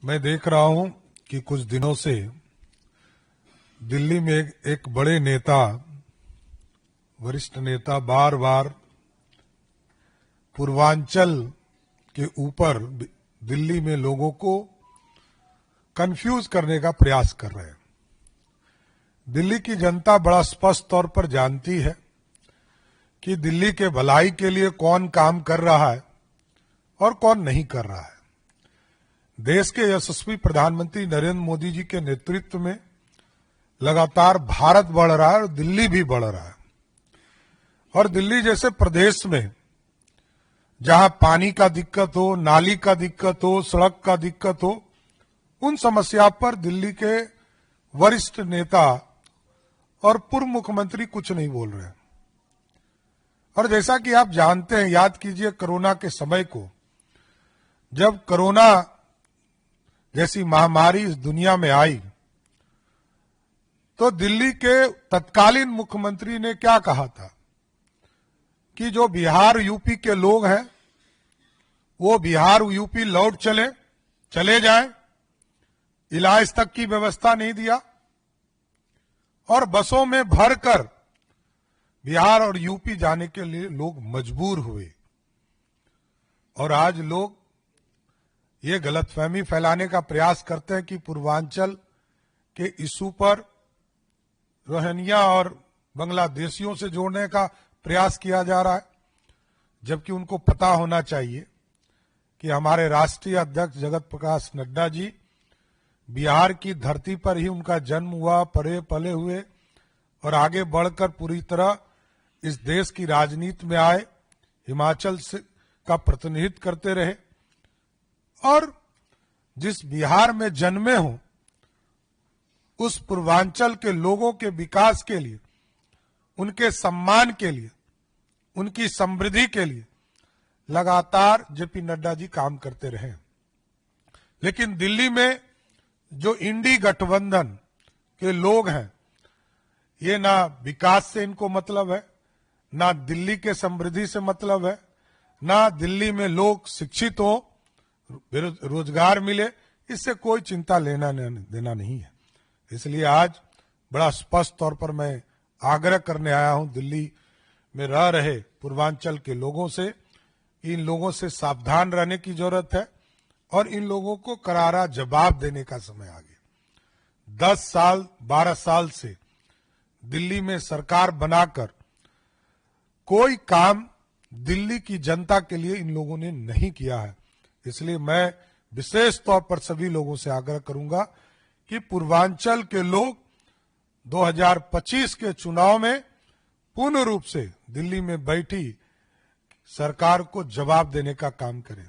मैं देख रहा हूं कि कुछ दिनों से दिल्ली में एक बड़े नेता, वरिष्ठ नेता बार बार पूर्वांचल के ऊपर दिल्ली में लोगों को कंफ्यूज करने का प्रयास कर रहे हैं। दिल्ली की जनता बड़ा स्पष्ट तौर पर जानती है कि दिल्ली के भलाई के लिए कौन काम कर रहा है और कौन नहीं कर रहा है। देश के यशस्वी प्रधानमंत्री नरेंद्र मोदी जी के नेतृत्व में लगातार भारत बढ़ रहा है और दिल्ली भी बढ़ रहा है। और दिल्ली जैसे प्रदेश में जहां पानी का दिक्कत हो, नाली का दिक्कत हो, सड़क का दिक्कत हो, उन समस्या पर दिल्ली के वरिष्ठ नेता और पूर्व मुख्यमंत्री कुछ नहीं बोल रहे हैं। और जैसा कि आप जानते हैं, याद कीजिए कोरोना के समय को, जब कोरोना जैसी महामारी इस दुनिया में आई तो दिल्ली के तत्कालीन मुख्यमंत्री ने क्या कहा था कि जो बिहार यूपी के लोग हैं वो बिहार यूपी लौट चले जाएं। इलाज तक की व्यवस्था नहीं दिया और बसों में भरकर बिहार और यूपी जाने के लिए लोग मजबूर हुए। और आज लोग ये गलतफहमी फैलाने का प्रयास करते हैं कि पूर्वांचल के इशू पर रोहिंग्या और बांग्लादेशियों से जोड़ने का प्रयास किया जा रहा है, जबकि उनको पता होना चाहिए कि हमारे राष्ट्रीय अध्यक्ष जगत प्रकाश नड्डा जी बिहार की धरती पर ही उनका जन्म हुआ, पले पले हुए और आगे बढ़कर पूरी तरह इस देश की राजनीति में आए, हिमाचल से का प्रतिनिधित्व करते रहे और जिस बिहार में जन्मे हों उस पूर्वांचल के लोगों के विकास के लिए, उनके सम्मान के लिए, उनकी समृद्धि के लिए लगातार जेपी नड्डा जी काम करते रहे। लेकिन दिल्ली में जो इंडी गठबंधन के लोग हैं, ये ना विकास से इनको मतलब है, ना दिल्ली के समृद्धि से मतलब है, ना दिल्ली में लोग शिक्षित हो, रोजगार मिले, इससे कोई चिंता लेना देना नहीं है। इसलिए आज बड़ा स्पष्ट तौर पर मैं आग्रह करने आया हूं दिल्ली में रह रहे पूर्वांचल के लोगों से, इन लोगों से सावधान रहने की जरूरत है और इन लोगों को करारा जवाब देने का समय आ गया। 10 साल 12 साल से दिल्ली में सरकार बनाकर कोई काम दिल्ली की जनता के लिए इन लोगों ने नहीं किया है। इसलिए मैं विशेष तौर पर सभी लोगों से आग्रह करूंगा कि पूर्वांचल के लोग 2025 के चुनाव में पूर्ण रूप से दिल्ली में बैठी सरकार को जवाब देने का काम करें।